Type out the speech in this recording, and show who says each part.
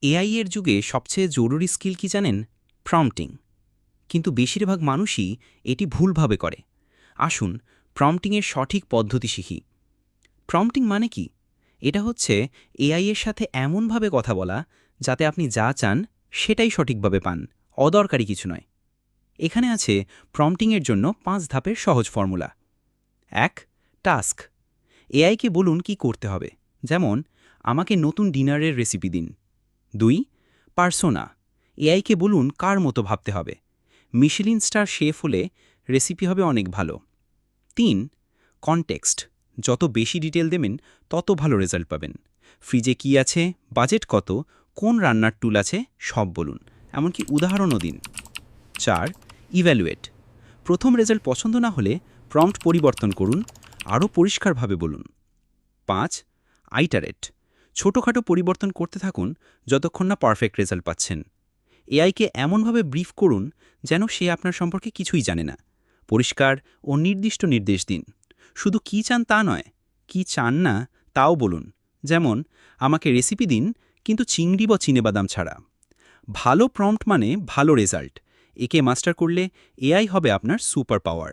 Speaker 1: AI এর যুগে সবচেয়ে জরুরি স্কিল কি জানেন? প্রম্পটিং। কিন্তু বেশিরভাগ মানুষই এটি ভুলভাবে করে। আসুন প্রম্পটিংয়ের সঠিক পদ্ধতি শিখি। প্রম্পটিং মানে কি? এটা হচ্ছে এআই এর সাথে এমনভাবে কথা বলা যাতে আপনি যা চান সেটাই সঠিকভাবে পান, অদরকারি কিছু নয়। এখানে আছে প্রম্পটিংয়ের জন্য ৫ ধাপের সহজ ফর্মুলা। ১. টাস্ক। এআইকে বলুন কি করতে হবে, যেমন আমাকে নতুন ডিনারের রেসিপি দিন। ২. পার্সোনা। এআইকে বলুন কার মতো ভাবতে হবে। মিশেলিন স্টার শেফ হলে রেসিপি হবে অনেক ভালো। ৩. কনটেক্সট। যত বেশি ডিটেল দেবেন তত ভালো রেজাল্ট পাবেন। ফ্রিজে কি আছে, বাজেট কত, কোন রান্নার টুল আছে সব বলুন, এমনকি উদাহরণও দিন। ৪. ইভ্যালুয়েট। প্রথম রেজাল্ট পছন্দ না হলে প্রম্পট পরিবর্তন করুন, আরও পরিষ্কারভাবে বলুন। ৫. আইটারেট। ছোটখাটো পরিবর্তন করতে থাকুন যতক্ষণ না পারফেক্ট রেজাল্ট পাচ্ছেন। এআইকে এমনভাবে ব্রিফ করুন যেন সে আপনার সম্পর্কে কিছুই জানে না। পরিষ্কার ও নির্দিষ্ট নির্দেশ দিন। শুধু কি চান তা নয়, কি চান না তাও বলুন। যেমন আমাকে রেসিপি দিন, কিন্তু চিংড়ি বা চিনেবাদাম ছাড়া। ভালো প্রম্পট মানে ভালো রেজাল্ট। একে মাস্টার করলে এআই হবে আপনার সুপার পাওয়ার।